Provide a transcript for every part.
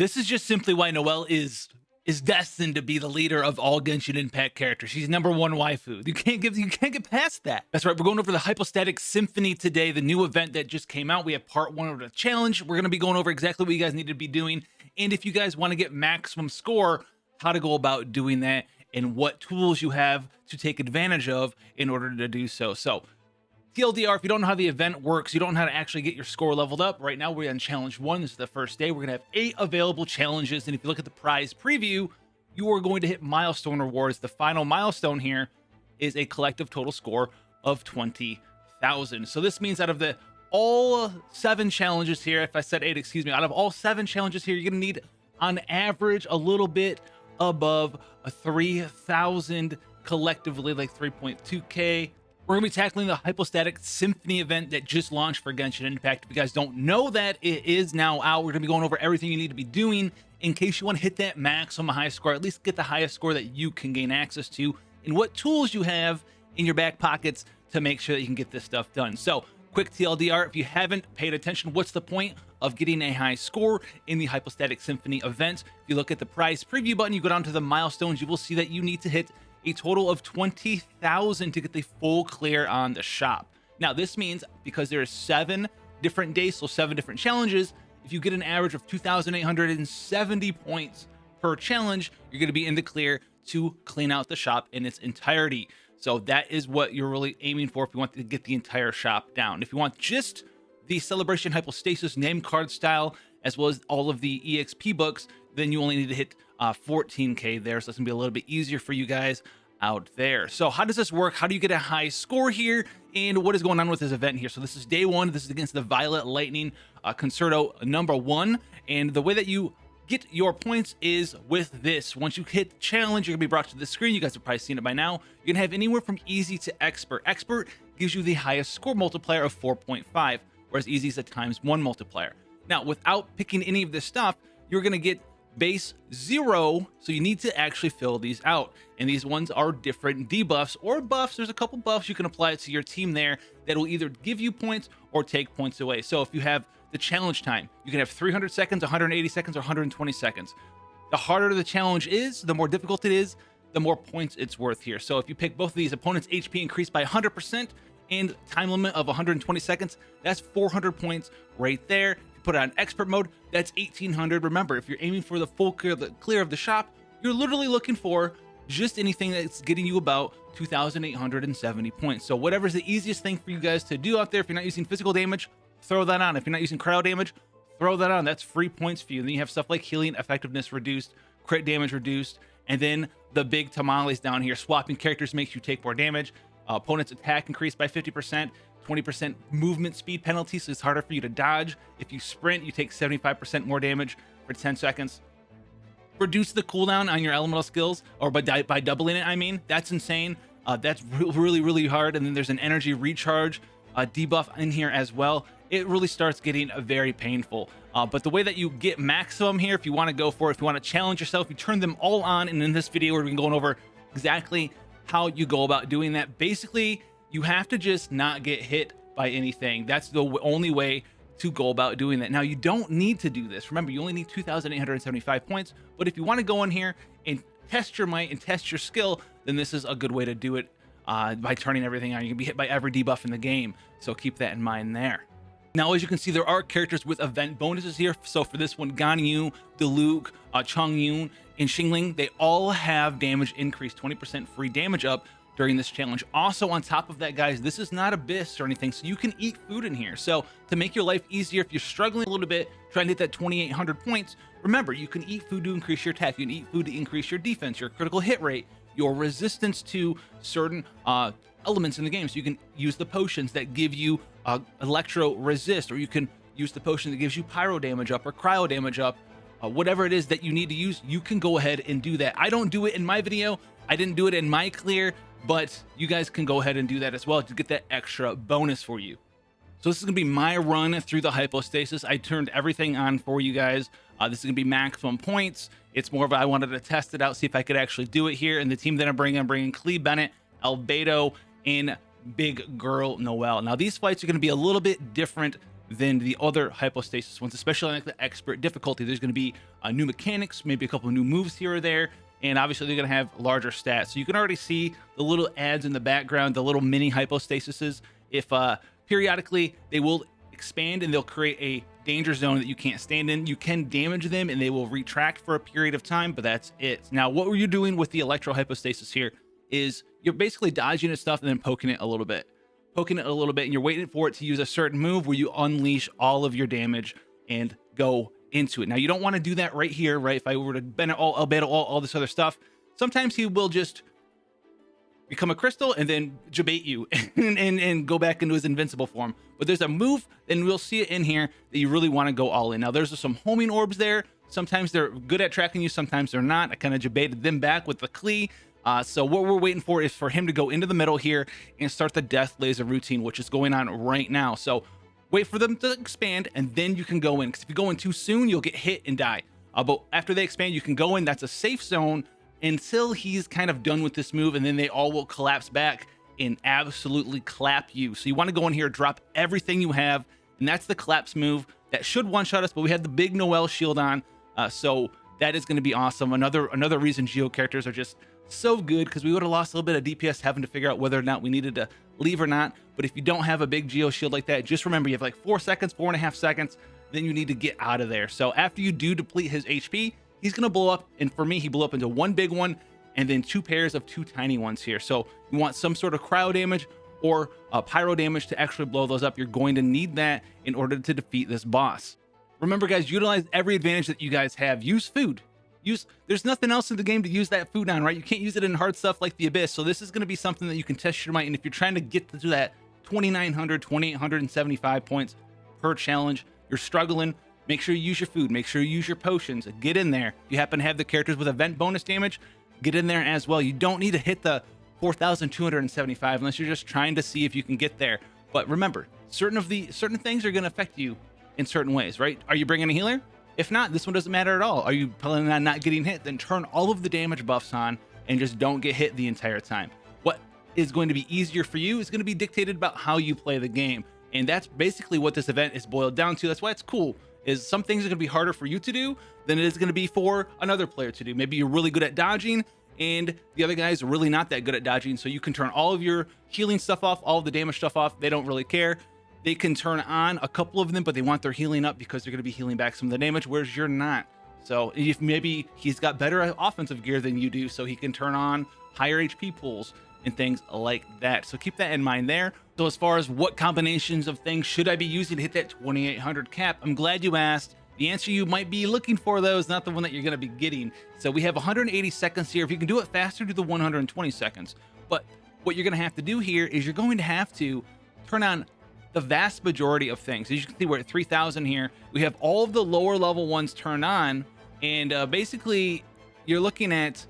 This is just simply why Noelle is destined to be the leader of all Genshin Impact characters. She's #1 waifu. You can't get past that. That's right. We're going over the Hypostatic Symphony today, the new event that just came out. We have part 1 of the challenge. We're going to be going over exactly what you guys need to be doing, and if you guys want to get maximum score, how to go about doing that, and what tools you have to take advantage of in order to do so. So TLDR, if you don't know how the event works, you don't know how to actually get your score leveled up. Right now, we're on challenge 1. This is the first day. We're going to have 8 available challenges. And if you look at the prize preview, you are going to hit milestone rewards. The final milestone here is a collective total score of 20,000. So this means out of all 7 challenges here, if I said 8, excuse me, out of all 7 challenges here, you're going to need on average a little bit above a 3,000 collectively, like 3.2K. We're going to be tackling the Hypostatic Symphony event that just launched for Genshin Impact. If you guys don't know that, it is now out. We're going to be going over everything you need to be doing in case you want to hit that maximum high score, at least get the highest score that you can gain access to, and what tools you have in your back pockets to make sure that you can get this stuff done. So, quick TLDR, if you haven't paid attention, what's the point of getting a high score in the Hypostatic Symphony event? If you look at the prize preview button, you go down to the milestones, you will see that you need to hit a total of 20,000 to get the full clear on the shop. Now, this means because there are 7 different days, so 7 different challenges, if you get an average of 2,870 points per challenge, you're going to be in the clear to clean out the shop in its entirety. So that is what you're really aiming for if you want to get the entire shop down. If you want just the Celebration Hypostasis name card style, as well as all of the EXP books, then you only need to hit 14K there. So it's gonna be a little bit easier for you guys out there. So how does this work? How do you get a high score here? And what is going on with this event here? So this is day 1. This is against the Violet Lightning Concerto #1. And the way that you get your points is with this. Once you hit challenge, you're gonna be brought to the screen. You guys have probably seen it by now. You're gonna have anywhere from easy to expert. Expert gives you the highest score multiplier of 4.5, whereas easy is a ×1 multiplier. Now, without picking any of this stuff, you're gonna get base 0, so you need to actually fill these out, and these ones are different debuffs or buffs. There's a couple buffs you can apply it to your team there that will either give you points or take points away. So if you have the challenge time, you can have 300 seconds, 180 seconds, or 120 seconds. The harder the challenge is, the more difficult it is, the more points it's worth here. So if you pick both of these, opponents HP increased by 100% and time limit of 120 seconds, that's 400 points right there. Put it on expert mode, that's 1,800. Remember, if you're aiming for the full clear of the shop, you're literally looking for just anything that's getting you about 2,870 points. So whatever's the easiest thing for you guys to do out there. If you're not using physical damage, throw that on. If you're not using cryo damage, throw that on. That's free points for you. And then you have stuff like healing effectiveness reduced, crit damage reduced, and then the big tamales down here. Swapping characters makes you take more damage. Opponent's attack increased by 50%. 20% movement speed penalty, so it's harder for you to dodge. If you sprint, you take 75% more damage for 10 seconds. Reduce the cooldown on your elemental skills, or by doubling it, I mean. That's insane. That's really hard. And then there's an energy recharge debuff in here as well. It really starts getting very painful. But the way that you get maximum here, if you want to go for it, if you want to challenge yourself, you turn them all on. And in this video, we're going over exactly how you go about doing that. Basically, you have to just not get hit by anything. That's the only way to go about doing that. Now, you don't need to do this. Remember, you only need 2,875 points. But if you want to go in here and test your might and test your skill, then this is a good way to do it by turning everything on. You can be hit by every debuff in the game. So keep that in mind there. Now, as you can see, there are characters with event bonuses here. So for this one, Ganyu, Diluc, Chongyun, and Xingling, they all have damage increase, 20% free damage up during this challenge. Also, on top of that, guys, this is not Abyss or anything, so you can eat food in here. So to make your life easier, if you're struggling a little bit trying to hit that 2,800 points, remember, you can eat food to increase your attack. You can eat food to increase your defense, your critical hit rate, your resistance to certain elements in the game. So you can use the potions that give you electro resist, or you can use the potion that gives you pyro damage up or cryo damage up. Whatever it is that you need to use, you can go ahead and do that. I don't do it in my video. I didn't do it in my clear, but you guys can go ahead and do that as well to get that extra bonus for you. So this is gonna be my run through the Hypostasis. I turned everything on for you guys. This is gonna be maximum points. It's more of I wanted to test it out, see if I could actually do it here. And the team that I'm bringing Clee Bennett, Albedo, and Big Girl Noelle. Now these fights are gonna be a little bit different than the other Hypostasis ones, especially like the expert difficulty. There's going to be new mechanics, maybe a couple of new moves here or there, and obviously they're going to have larger stats. So you can already see the little ads in the background, the little mini Hypostasises. If periodically they will expand and they'll create a danger zone that you can't stand in, you can damage them and they will retract for a period of time, but that's it. Now, what were you doing with the Electro Hypostasis here is you're basically dodging at stuff and then poking it a little bit, and you're waiting for it to use a certain move where you unleash all of your damage and go into it. Now, you don't want to do that right here, right? If I were to bend all this other stuff, sometimes he will just become a crystal and then jabate you and go back into his invincible form. But there's a move, and we'll see it in here, that you really want to go all in. Now, there's some homing orbs there. Sometimes they're good at tracking you, sometimes they're not. I kind of jabated them back with the Klee. So what we're waiting for is for him to go into the middle here and start the death laser routine, which is going on right now. So wait for them to expand, and then you can go in, because if you go in too soon, you'll get hit and die. But after they expand, you can go in. That's a safe zone until he's kind of done with this move, and then they all will collapse back and absolutely clap you. So you want to go in here, drop everything you have, and that's the collapse move that should one-shot us, but we had the big Noelle shield on, so that is going to be awesome. Another reason Geo characters are just so good, because we would have lost a little bit of DPS having to figure out whether or not we needed to leave or not. But if you don't have a big Geo shield like that, just remember you have like 4 seconds, 4.5 seconds, then you need to get out of there. So after you do deplete his HP, he's going to blow up, and for me, he blew up into one big one and then 2 pairs of 2 tiny ones here. So you want some sort of cryo damage or pyro damage to actually blow those up. You're going to need that in order to defeat this boss. Remember, guys, utilize every advantage that you guys have. Use food. There's nothing else in the game to use that food on, right? You can't use it in hard stuff like the Abyss. So this is going to be something that you can test your might. And if you're trying to get to that 2,900, 2,875 points per challenge, you're struggling, make sure you use your food. Make sure you use your potions. Get in there. If you happen to have the characters with event bonus damage, get in there as well. You don't need to hit the 4,275 unless you're just trying to see if you can get there. But remember, certain things are going to affect you in certain ways, right? Are you bringing a healer? If not, this one doesn't matter at all. Are you planning on not getting hit? Then turn all of the damage buffs on and just don't get hit the entire time. What is going to be easier for you is going to be dictated about how you play the game. And that's basically what this event is boiled down to. That's why it's cool, is some things are going to be harder for you to do than it is going to be for another player to do. Maybe you're really good at dodging and the other guys are really not that good at dodging. So you can turn all of your healing stuff off, all of the damage stuff off. They don't really care. They can turn on a couple of them, but they want their healing up because they're going to be healing back some of the damage, whereas you're not. So if maybe he's got better offensive gear than you do, so he can turn on higher HP pools and things like that. So keep that in mind there. So as far as what combinations of things should I be using to hit that 2,800 cap, I'm glad you asked. The answer you might be looking for, though, is not the one that you're going to be getting. So we have 180 seconds here. If you can do it faster, do the 120 seconds. But what you're going to have to do here is you're going to have to turn on the vast majority of things. As you can see, we're at 3,000 here. We have all of the lower level ones turned on, and basically you're looking at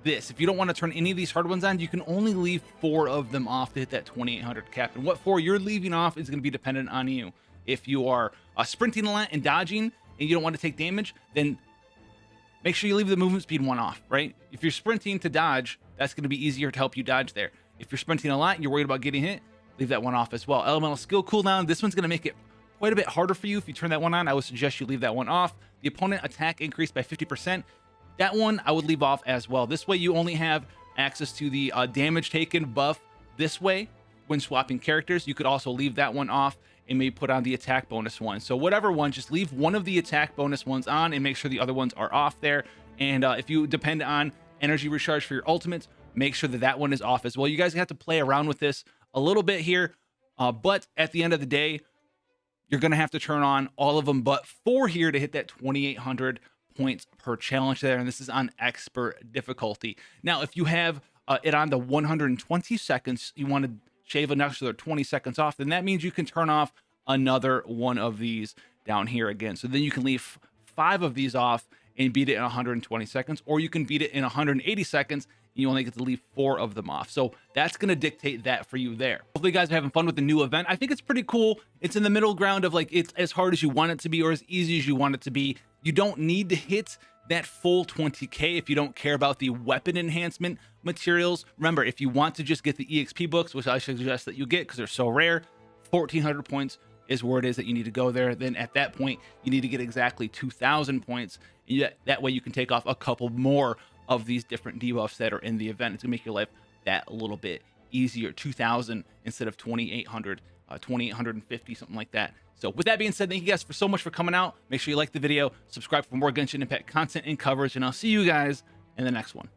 this. If you don't want to turn any of these hard ones on, you can only leave 4 of them off to hit that 2,800 cap. And what 4 you're leaving off is going to be dependent on you. If you are sprinting a lot and dodging and you don't want to take damage, then make sure you leave the movement speed 1 off, right? If you're sprinting to dodge, that's going to be easier to help you dodge there. If you're sprinting a lot and you're worried about getting hit, leave that 1 off as well. Elemental skill cooldown. This one's going to make it quite a bit harder for you. If you turn that 1 on, I would suggest you leave that 1 off. The opponent attack increased by 50%. That one I would leave off as well. This way you only have access to the damage taken buff this way when swapping characters. You could also leave that 1 off and maybe put on the attack bonus one. So whatever one, just leave one of the attack bonus ones on and make sure the other ones are off there. And if you depend on energy recharge for your ultimates, make sure that that one is off as well. You guys have to play around with this a little bit here, but at the end of the day, you're going to have to turn on all of them but 4 here to hit that 2,800 points per challenge there, and this is on expert difficulty. Now, if you have it on the 120 seconds, you want to shave another 20 seconds off, then that means you can turn off another one of these down here again. So then you can leave 5 of these off and beat it in 120 seconds, or you can beat it in 180 seconds. You only get to leave 4 of them off. So that's going to dictate that for you there. Hopefully you guys are having fun with the new event. I think it's pretty cool. It's in the middle ground of like, it's as hard as you want it to be or as easy as you want it to be. You don't need to hit that full 20k if you don't care about the weapon enhancement materials. Remember, if you want to just get the EXP books, which I suggest that you get because they're so rare, 1,400 points is where it is that you need to go there. Then at that point, you need to get exactly 2,000 points. That way you can take off a couple more of these different debuffs that are in the event. It's gonna make your life that a little bit easier. 2,000 instead of 2,800, 2,850, something like that. So with that being said, thank you guys so much for coming out. Make sure you like the video, subscribe for more Genshin Impact content and coverage, and I'll see you guys in the next one.